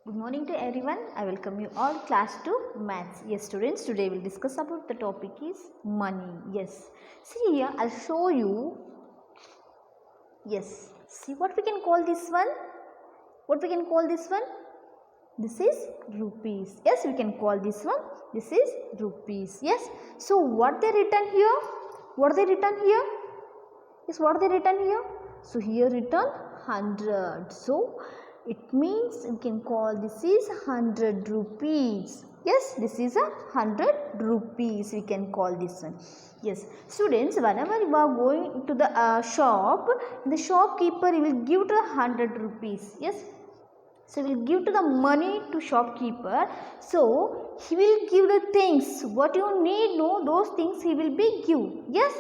Good morning to everyone. I welcome you all class 2 maths. Yes students, today we will discuss about the topic is money. Yes. See here, I'll show you. Yes. See what we can call this one? What we can call this one? This is rupees. Yes, we can call this one. This is rupees. Yes. So what they written here? What they written here? Yes, what they written here? So here written 100. So it means we can call this is 100 rupees. Yes, this is 100 rupees. We can call this one. Yes, students, whenever you are going to the shop, the shopkeeper will give to 100 rupees. Yes. So we will give to the money to shopkeeper. So he will give the things what you need. No, those things he will be give. Yes.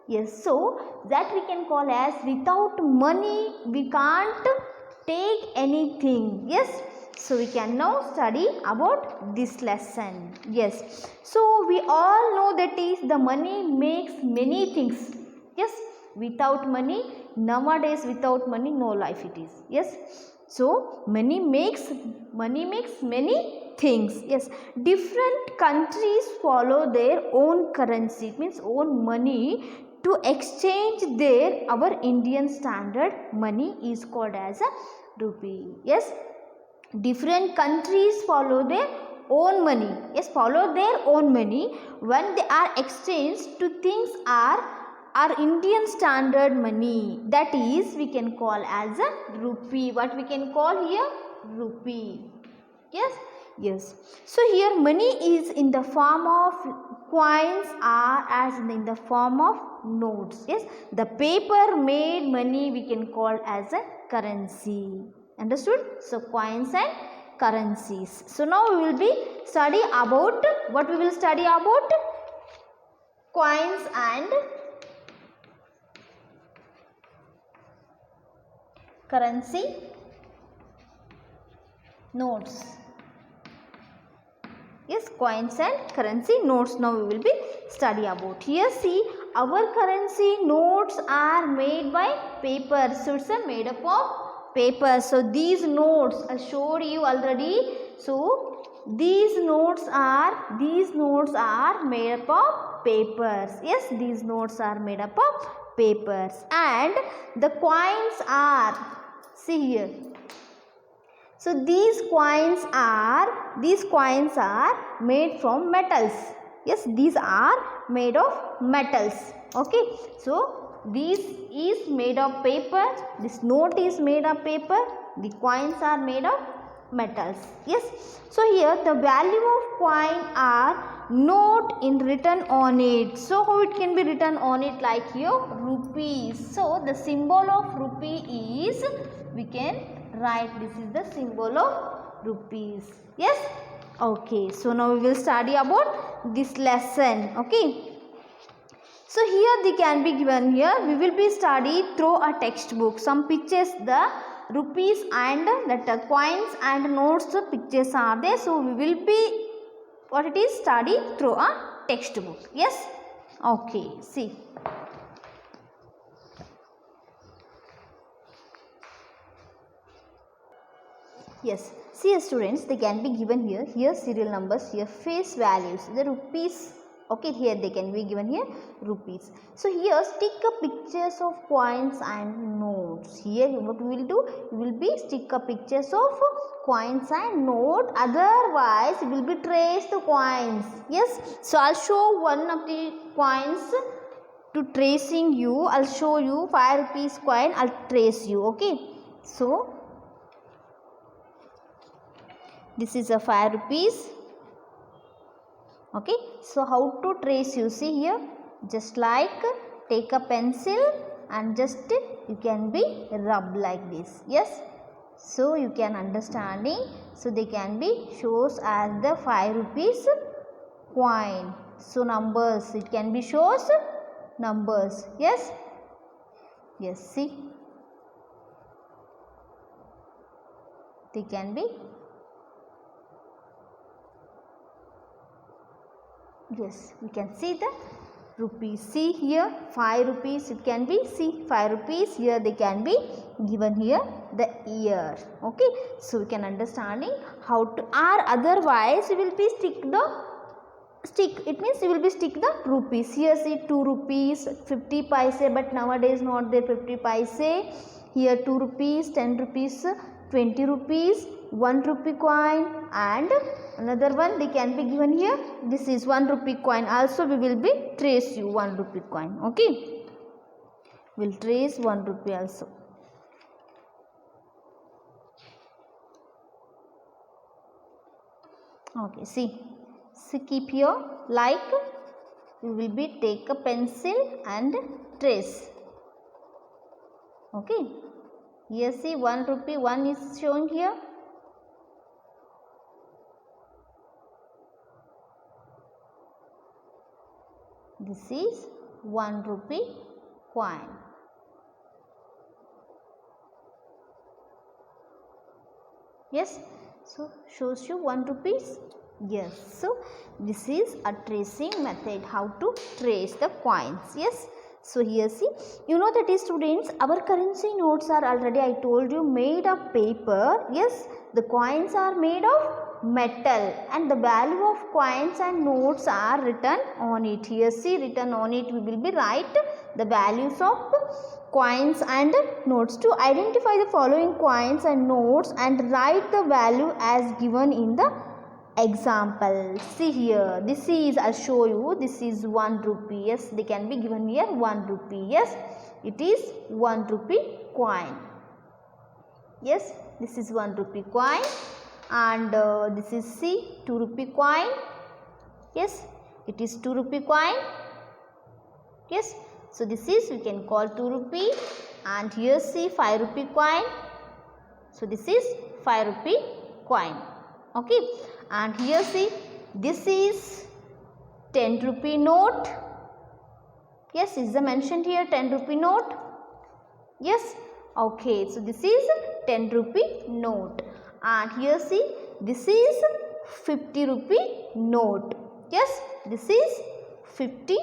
Yes. So that we can call as without money we can't take anything. Yes. So we can now study about this lesson. Yes. So we all know that is the money makes many things. Yes. Without money, nowadays without money no life it is. Yes. So money makes many things. Yes, different countries follow their own currency. It means own money to exchange their our Indian standard money is called as a rupee. Yes, different countries follow their own money. Yes, follow their own money when they are exchanged to things are our Indian standard money, that is we can call as a rupee. What we can call here? Rupee. Yes. Yes. So here money is in the form of coins or as in the form of notes. Yes. The paper made money we can call as a currency. Understood? So coins and currencies. So now we will be study about what we will study about? Coins and currency notes. Yes, coins and currency notes now we will be study about. Here see, our currency notes are made by paper. So it's made up of paper. So these notes I showed you already. So these notes are made up of papers. Yes, these notes are made up of papers, and the coins are, see here. So these coins are made from metals. Yes, these are made of metals. Okay. So this is made of paper. This note is made of paper. The coins are made of metals. Yes. So here the value of coin are note in written on it. So how it can be written on it? Like here rupees. So the symbol of rupee is, we can write, this is the symbol of rupees. Yes. Okay. So now we will study about this lesson. Okay. So here they can be given here. We will be study through a textbook. Some pictures, the rupees and the coins and notes, the pictures are there. So we will be what it is study through a textbook. Yes. Okay. See. Yes. See students, they can be given here. Here serial numbers, here face values, the rupees. Okay, here they can be given here rupees. So here stick a pictures of coins and notes. Here what we will do? We will be stick a pictures of coins and note. Otherwise we will be trace the coins. Yes. So I'll show one of the coins to tracing you. I'll show you 5 rupees coin. I'll trace you. Okay. So this is a 5 rupees. Okay. So how to trace? You see here, just like take a pencil and just you can be rub like this. Yes. So you can understanding. So they can be shows as the 5 rupees coin. So numbers, it can be shows numbers. Yes. Yes. See, they can be. Yes, we can see the rupees. See here 5 rupees, it can be, see 5 rupees, here they can be given here the year. Okay, so we can understanding how to, or otherwise we will be stick, it means we will be stick the rupees. Here see 2 rupees 50 paise, but nowadays not there 50 paise. Here 2 rupees, 10 rupees, 20 rupees, 1 rupee coin, and another one they can be given here. This is 1 rupee coin. Also we will be trace you 1 rupee coin. Okay, we'll trace 1 rupee also. Okay, see keep here, like we will be take a pencil and trace. Okay, here see 1 rupee, 1 is shown here. This is 1 rupee coin. Yes, so shows you 1 rupees. Yes, so this is a tracing method, how to trace the coins. Yes, so here see, you know that is students, our currency notes are already, I told you, made of paper. Yes, the coins are made of metal, and the value of coins and notes are written on it. Here see, written on it, we will be write the values of coins and notes. To identify the following coins and notes and write the value as given in the example. See here, this is, I'll show you, this is 1 rupee. Yes, they can be given here 1 rupee. Yes, it is 1 rupee coin. Yes, this is 1 rupee coin, and this is see 2 rupee coin. Yes, it is 2 rupee coin. Yes, so this is, we can call 2 rupee, and here see 5 rupee coin. So this is 5 rupee coin. Okay, and here see, this is 10 rupee note. Yes, is the mentioned here 10 rupee note. Yes, okay, so this is 10 rupee note, and here see, this is 50 rupee note. Yes, this is 50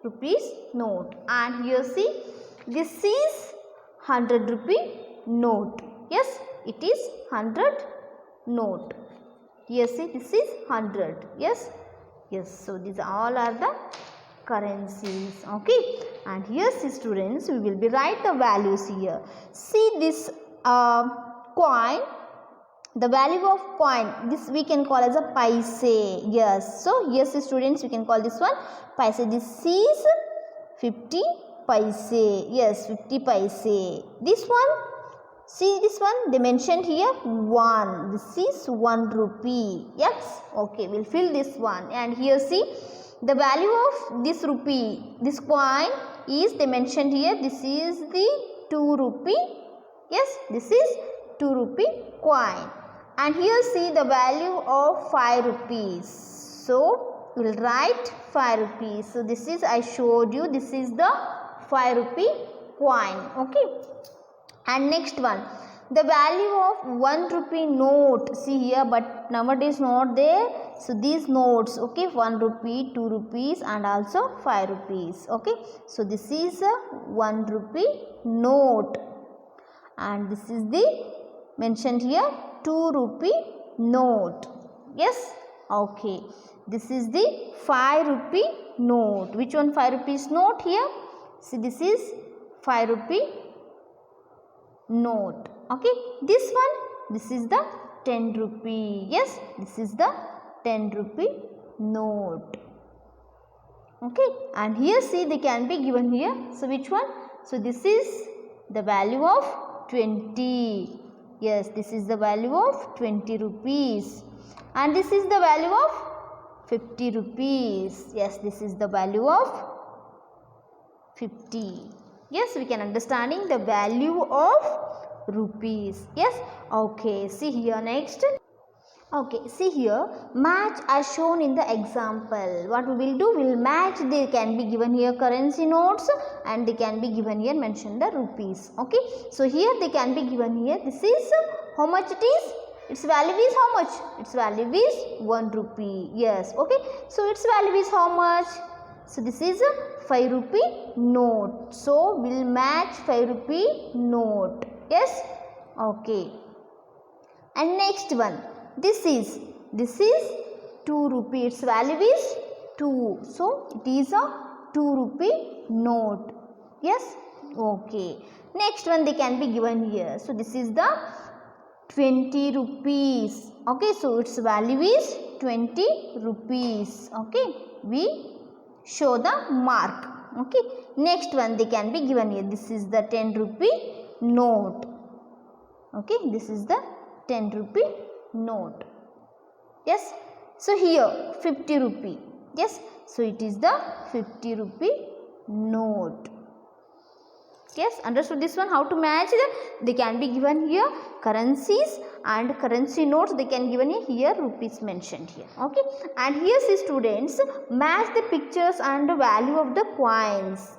rupees note, and here see, this is 100 rupee note. Yes, it is 100 note. Here see, this is 100. Yes, yes, so these all are the currencies. Okay, and here see students, we will be write the values here. See this coin, the value of coin, this we can call as a paise. Yes, so yes students, we can call this one paise. This is 50 paise. Yes, 50 paise. This one, see this one, they mentioned here 1. This is 1 rupee. Yes, okay, we'll fill this one. And here see, the value of this rupee, this coin is, they mentioned here, this is the 2 rupee. Yes, this is 2 rupee coin. And here see the value of 5 rupees. So we'll write 5 rupees. So this is, I showed you, this is the 5 rupee coin. Okay. And next one, the value of 1 rupee note. See here, but nowadays not there. So these notes, okay, 1 rupee, 2 rupees, and also 5 rupees. Okay. So this is a 1 rupee note, and this is the mentioned here 2 rupee note. Yes, okay, this is the 5 rupee note. Which one 5 rupees note here? See, this is 5 rupee note. Okay, this one, this is the 10 rupee. Yes, this is the 10 rupee note. Okay, and here see, they can be given here. So which one? So this is the value of 20. Yes, this is the value of 20 rupees, and this is the value of 50 rupees. Yes, this is the value of 50. Yes, we can understanding the value of rupees. Yes, okay, see here next. Okay, see here, match as shown in the example. What we will do, we will match. They can be given here currency notes, and they can be given here, mention the rupees. Okay, so here they can be given here. This is how much it is? Its value is how much? Its value is 1 rupee. Yes, okay, so its value is how much? So this is a 5 rupee note. So we will match 5 rupee note. Yes, Okay. And next one, this is 2 rupee. Its value is 2. So it is a 2 rupee note. Yes. Okay. Next one they can be given here. So this is the 20 rupees. Okay. So its value is 20 rupees. Okay. We show the mark. Okay. Next one they can be given here. This is the 10 rupee note. Okay. This is the 10 rupee note. Yes. So here 50 rupee. Yes. So it is the 50 rupee note. Yes. Understood this one? How to match them? They can be given here currencies and currency notes. They can given here rupees mentioned here. Okay. And here see students, match the pictures and the value of the coins.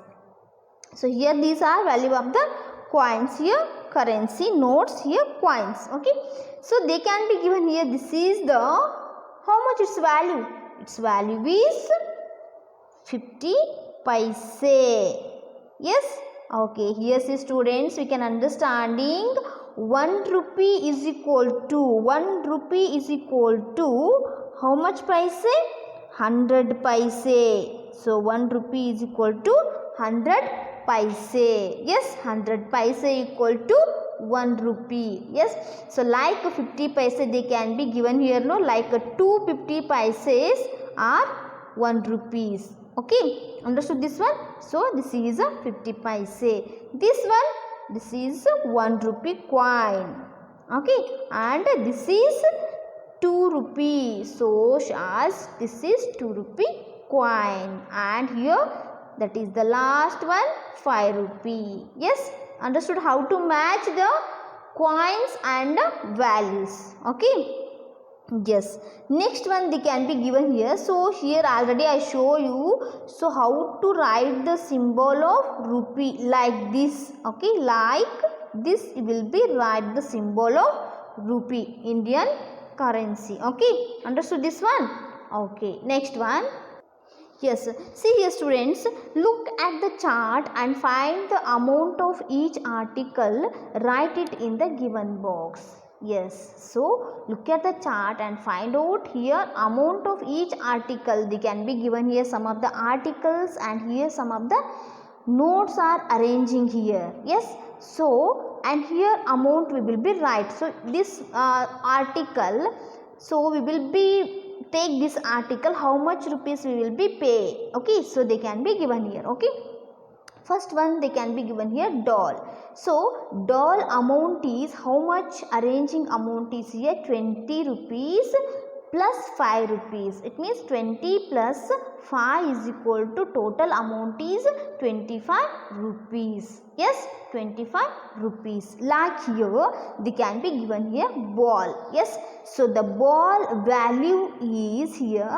So here these are value of the coins, here currency notes, here coins. Okay. So they can be given here. This is the, how much its value? Its value is 50 paise. Yes. Okay. Here see students, we can understanding 1 rupee is equal to, 1 rupee is equal to how much paise? 100 paise. So 1 rupee is equal to 100 paise. Yes, 100 paise equal to 1 rupee. Yes. So like 50 paise they can be given here, no, like 250 paises are 1 rupees. Okay. Understood this one? So this is a 50 paise. This one, this is 1 rupee coin. Okay. And this is 2 rupee. So as this is 2 rupee coin. And here that is the last one, 5 rupee. Yes. Understood how to match the coins and values. Okay. Yes. Next one they can be given here. So here already I show you. So how to write the symbol of rupee like this. Okay. Like this will be write the symbol of rupee, Indian currency. Okay. Understood this one? Okay. Next one. Yes, see here students, look at the chart and find the amount of each article, write it in the given box. Yes, so look at the chart and find out here amount of each article. They can be given here some of the articles and here some of the notes are arranging here. Yes, so and here amount we will be write. So this article, so we will be take this article, how much rupees we will be pay. Okay, so they can be given here. Okay, first one they can be given here doll. So doll amount is how much, arranging amount is here 20 rupees plus 5 rupees. It means 20 plus 5 is equal to total amount is 25 rupees. Yes, 25 rupees. Like here they can be given here ball. Yes, so the ball value is here,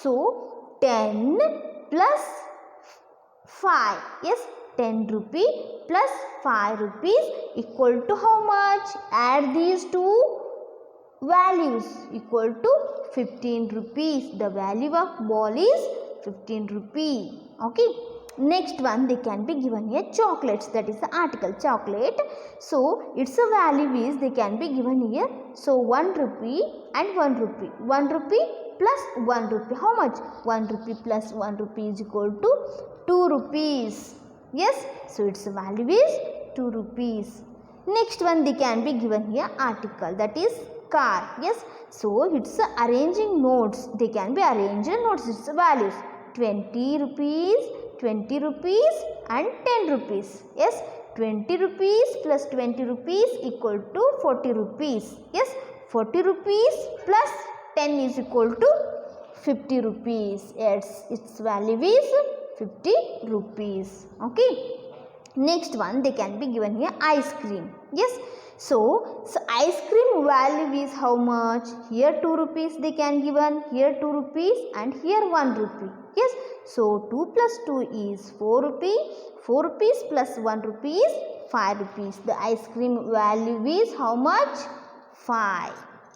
so 10 plus 5. Yes, 10 rupee plus 5 rupees equal to how much? Add these two values, equal to 15 rupees. The value of ball is 15 rupee. Okay. Next one they can be given here chocolates, that is the article chocolate. So its a value is they can be given here. So 1 rupee and 1 rupee. 1 rupee plus 1 rupee. How much? 1 rupee plus 1 rupee is equal to 2 rupees. Yes. So its value is 2 rupees. Next one they can be given here article, that is car. Yes. So it's arranging notes. They can be arranged notes. Its values 20 rupees, 20 rupees and 10 rupees. Yes. 20 rupees plus 20 rupees equal to 40 rupees. Yes. 40 rupees plus 10 is equal to 50 rupees. Yes. Its value is 50 rupees. Okay. Next one they can be given here ice cream. Yes. So ice cream value is how much? Here 2 rupees they can given, here 2 rupees and here 1 rupee. Yes. So 2 plus 2 is 4 rupee. 4 rupees plus 1 rupee is 5 rupees. The ice cream value is how much? 5.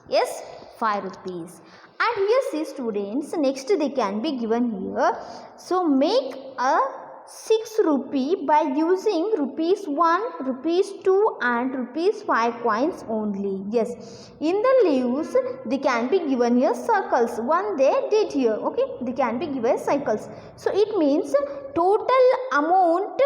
Yes, 5 rupees. And here see students, next they can be given here. So make a 6 rupee by using rupees 1, rupees 2 and rupees 5 coins only. Yes, in the leaves they can be given here circles. One they did here. Okay, they can be given circles. So it means total amount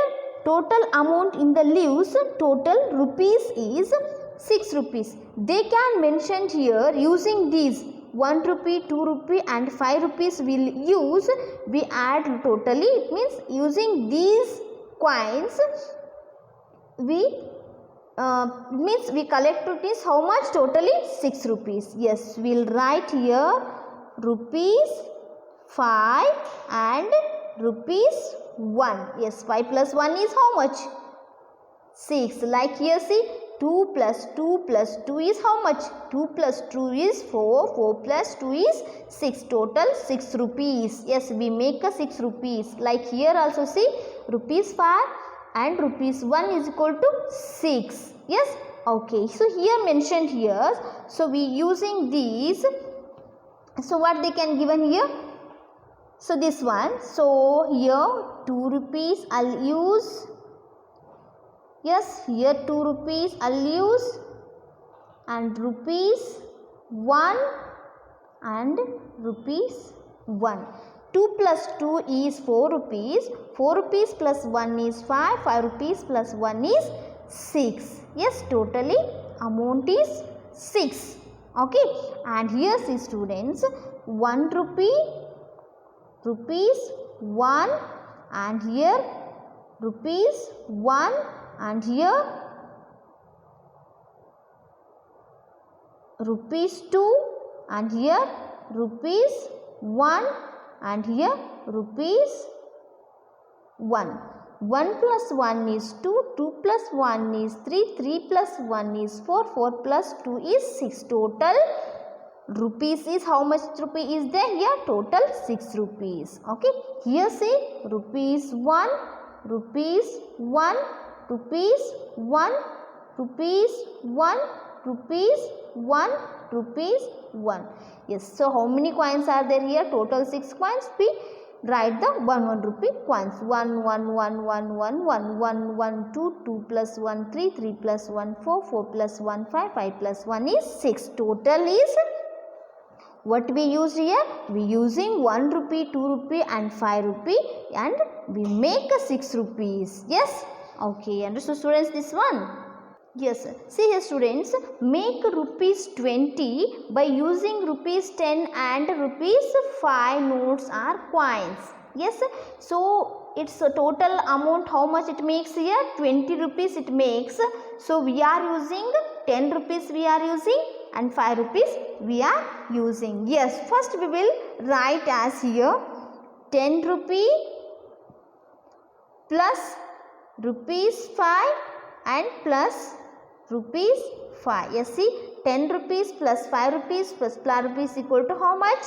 in the leaves, total rupees is 6 rupees. They can mention here using these 1 rupee, 2 rupee and 5 rupees will use, we add totally, it means using these coins we collect rupees how much, totally 6 rupees. Yes, we will write here rupees 5 and rupees 1. Yes, 5 plus 1 is how much? 6. Like here see, 2 plus 2 plus 2 is how much? 2 plus 2 is 4. 4 plus 2 is 6. Total 6 rupees. Yes, we make a 6 rupees. Like here also see, rupees 5 and rupees 1 is equal to 6. Yes. Okay. So here mentioned here. So we using these. So what they can given here? So this one. So here 2 rupees I'll use. Yes, here 2 rupees I'll use and rupees 1 and rupees 1. 2 plus 2 is 4 rupees. 4 rupees plus 1 is 5. 5 rupees plus 1 is 6. Yes, totally amount is 6. Okay, and here see students, 1 rupee, rupees 1 and here rupees 1 and here rupees 2 and here rupees 1 and here rupees 1. 1 plus 1 is 2, 2 plus 1 is 3, 3 plus 1 is 4, 4 plus 2 is 6. Total rupees is how much rupee is there here? Total 6 rupees. Okay, here say rupees 1, rupees 1, rupees 1, rupees 1, rupees 1, rupees 1. Yes, so how many coins are there here? Total 6 coins. We write the 1 rupee coins. 1 1 1 1 1 1 1 1 2 2 plus 1 3 3 plus 1 4 4 plus 1 5 5 plus 1 is 6. Total is what we use here? We using 1 rupee, 2 rupee and 5 rupee and we make a 6 rupees. Yes. Okay, understood students this one? Yes, sir. See here students, make rupees 20 by using rupees 10 and rupees 5 notes or coins. Yes, so its total amount how much it makes here? 20 rupees it makes. So we are using 10 rupees we are using and 5 rupees we are using. Yes, first we will write as here 10 rupee plus rupees 5 and plus rupees 5. Yes, see 10 rupees plus 5 rupees plus 5 rupees equal to how much?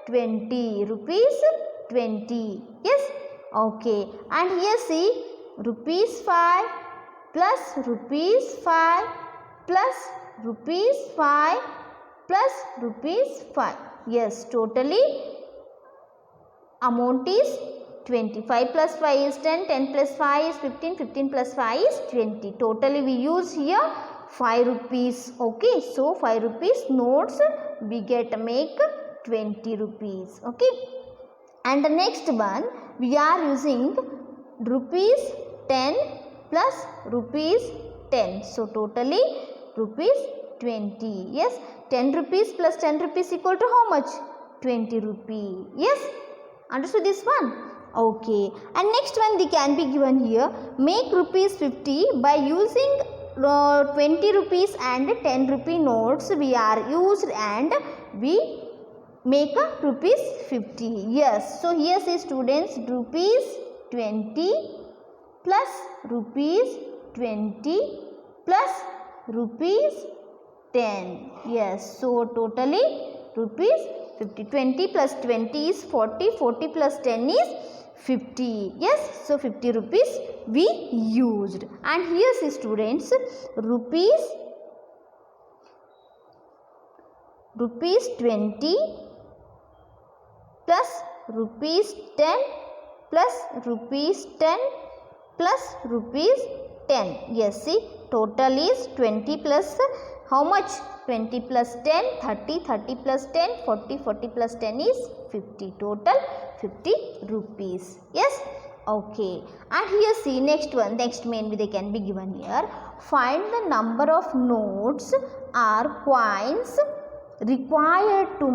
20 rupees 20. Yes. Okay. And here see rupees 5 plus rupees 5 plus rupees 5 plus rupees 5. Yes, totally amount is 20. 5 plus 5 is 10, 10 plus 5 is 15, 15 plus 5 is 20. Totally we use here 5 rupees. Okay, so 5 rupees notes we make 20 rupees. Okay, and the next one we are using rupees 10 plus rupees 10. So totally rupees 20. Yes, 10 rupees plus 10 rupees equal to how much? 20 rupee. Yes, understood this one? Okay, and next one they can be given here. Make rupees 50 by using 20 rupees and 10 rupee notes we are used and we make a rupees 50. Yes, so here say students rupees 20 plus rupees 20 plus rupees 10. Yes, so totally rupees 50. 20 plus 20 is 40. 40 plus 10 is 50. Yes, so 50 rupees we used. And here see students rupees 20 plus rupees 10 plus rupees 10 plus rupees 10. Yes, see, total is 20 plus how much? 20 plus 10, 30, 30 plus 10, 40, 40 plus 10 is 50. Total 50 rupees. Yes. Okay. And here see next one. Next main they can be given here. Find the number of notes or coins required to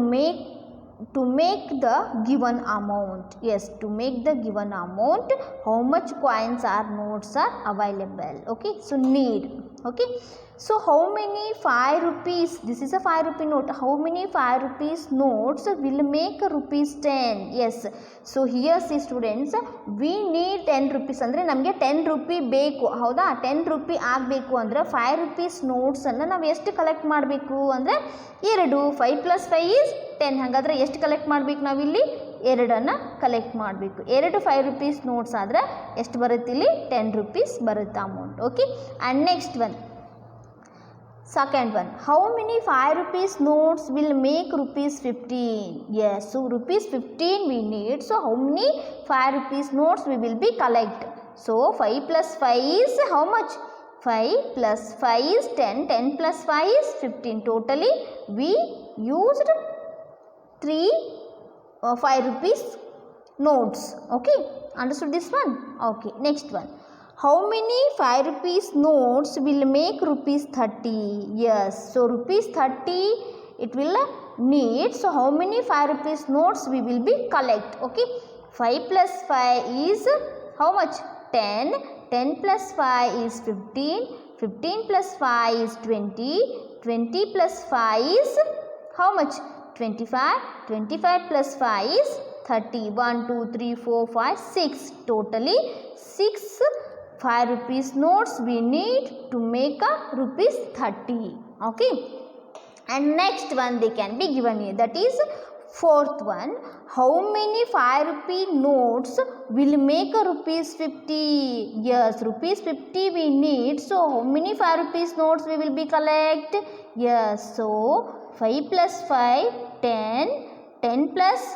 make the given amount. Yes, to make the given amount, how much coins or notes are available. Okay, so need. Okay, so how many 5 rupees, this is a 5 rupee note, how many 5 rupees notes will make rupees 10? Yes, so here see students, we need 10 rupees ಅಂದರೆ ನಮಗೆ 10 rupee ಬೇಕು ಹೌದಾ. 10 rupee ಆಗಬೇಕು ಅಂದರೆ 5 rupees ನೋಟ್ಸನ್ನು ನಾವು ಎಷ್ಟು collect ಮಾಡಬೇಕು ಅಂದರೆ 2. 5 + 5 is 10. ಹಾಗಾದರೆ ಎಷ್ಟು ಕಲೆಕ್ಟ್ ಮಾಡಬೇಕು ನಾವಿಲ್ಲಿ? 2 ಕಲೆಕ್ಟ್ ಮಾಡಬೇಕು. 2 5 rupees ನೋಟ್ಸ್ ಆದರೆ ಎಷ್ಟು ಬರುತ್ತೆ ಇಲ್ಲಿ? 10 rupees ಬರುತ್ತೆ amount. Okay, and next one, second one, how many 5 rupees notes will make rupees 15? Yes, so rupees 15 we need. So how many 5 rupees notes we will be collect? So 5 + 5 is how much? 5 + 5 is 10. 10 + 5 is 15. Totally we used 3 5 rupees notes. Okay, understood this one? Okay, next one. How many 5 rupees notes will make rupees 30? Yes, so rupees 30 it will need. So how many 5 rupees notes we will be collect? Okay, 5 + 5 is how much? 10. 10 + 5 is 15. 15 + 5 is 20. 20 + 5 is how much? 25. 25 + 5 is 30. 1 2 3 4 5 6. Totally 6 5 rupees notes we need to make a rupees 30. Okay, and next one they can be given here, that is fourth one. How many 5 rupee notes will make a rupees 50? Yes, rupees 50 we need. So how many 5 rupees notes we will be collect? Yes, so 5 + 5 10. 10 +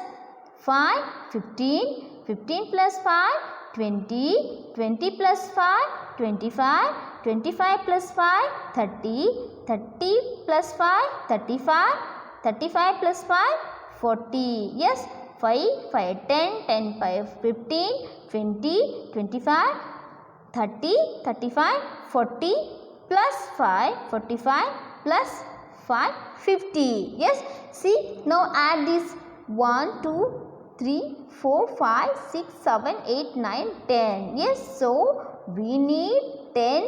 5 15. 15 + 5 20. 20 + 5 25. 25 + 5 30. 30 + 5 35. 35 + 5 40. Yes, 5 5 10. 10 5 15. 20 25 30 35 40 plus 5 45 plus 5 50. Yes, see, now add this 1 2 3 4 5 6 7 8 9 10. Yes, so we need 10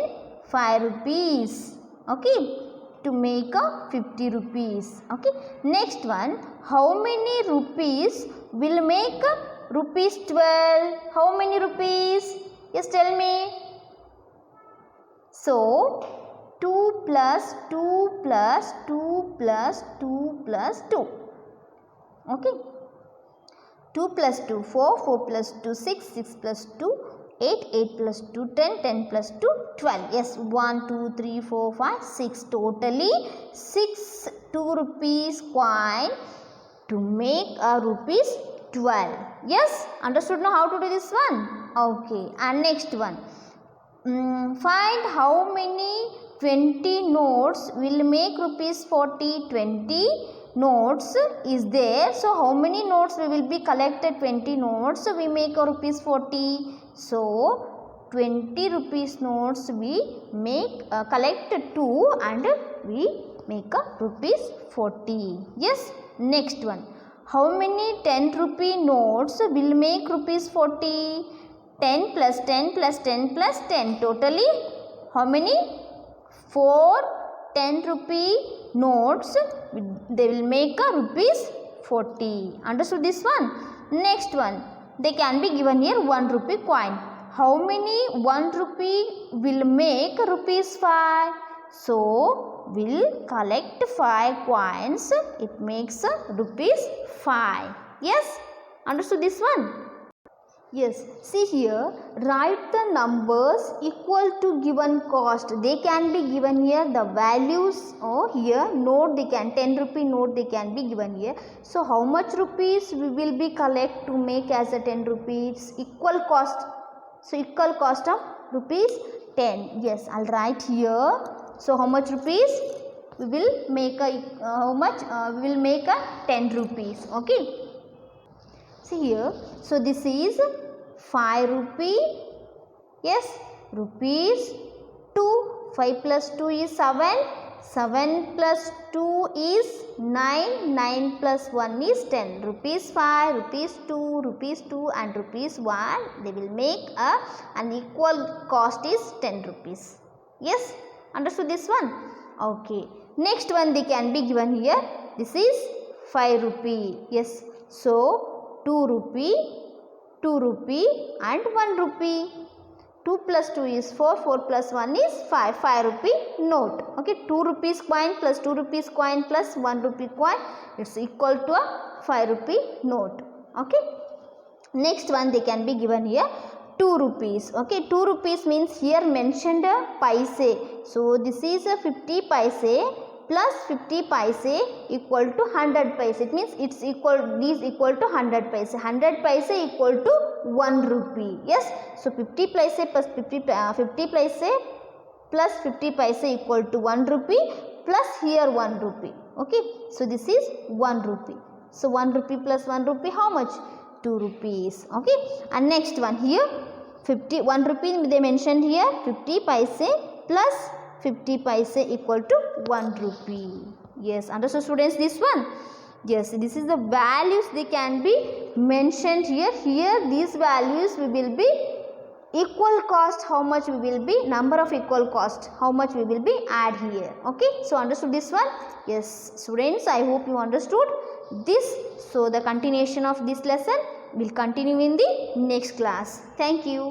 5 rupees. Okay, to make a 50 rupees. Okay, next one, how many rupees will make rupees 12? How many rupees? Yes, tell me. So 2 plus 2 plus 2 plus 2 plus 2. Okay, 2 plus 2 4, 4 plus 2 6, 6 plus 2 8, 8 plus 2 10, 10 plus 2 12. Yes, 1 2 3 4 5 6. Totally 6 2 rupees coin to make a rupees 12. Yes, understood now how to do this one? Okay, and next one, find how many 20 notes will make rupees 40. 20 notes is there, so how many notes we will be collected? 20 notes, so we make a rupees 40. So 20 rupees notes we make collect 2 and we make a rupees 40. Yes, next one, how many 10 rupee notes will make rupees 40? 10 plus 10 plus 10 plus 10. Totally how many? 4 10 rupee notes, they will make a rupees 40. Understood this one? Next one, they can be given here 1 rupee coin. How many 1 rupee will make rupees 5? So we'll collect 5 coins, it makes rupees 5. Yes, understood this one? Yes, see here, write the numbers equal to given cost. They can be given here, the values or here note they can, 10 rupee note they can be given here. So how much rupees we will be collect to make as a 10 rupees equal cost. So equal cost of rupees 10. Yes, I'll write here. So how much rupees we will make a we will make a 10 rupees. Okay. See here, so this is 5 rupee, yes, rupees 2, 5 plus 2 is 7, 7 plus 2 is 9, 9 plus 1 is 10, rupees 5, rupees 2 and rupees 1, they will make an equal cost is 10 rupees. Yes, understood this one? Okay, next one they can be given here, this is 5 rupee, yes, so 2 rupee and 1 rupee. 2 plus 2 is 4, 4 plus 1 is 5, 5 rupee note. Okay, 2 rupees coin plus 2 rupees coin plus 1 rupee coin, it's equal to a 5 rupee note. Okay, next one they can be given here 2 rupees. Okay, 2 rupees means here mentioned paise. So this is a 50 paise plus 50 paise equal to 100 paise. It means it's equal, these equal to 100 paise. 100 paise equal to 1 rupee. Yes. So 50 paise plus 50 paise plus 50 paise equal to 1 rupee plus here 1 rupee. Okay. So this is 1 rupee. So 1 rupee plus 1 rupee how much? 2 rupees. Okay. And next one here 1 rupee they mentioned here 50 paise plus 50 paise equal to 1 rupee. Yes, understood students this one? Yes, this is the values they can be mentioned here. Here these values we will be equal cost, how much we will be, number of equal cost, how much we will be add here. Okay, so understood this one? Yes, students, I hope you understood this. So the continuation of this lesson will continue in the next class. Thank you.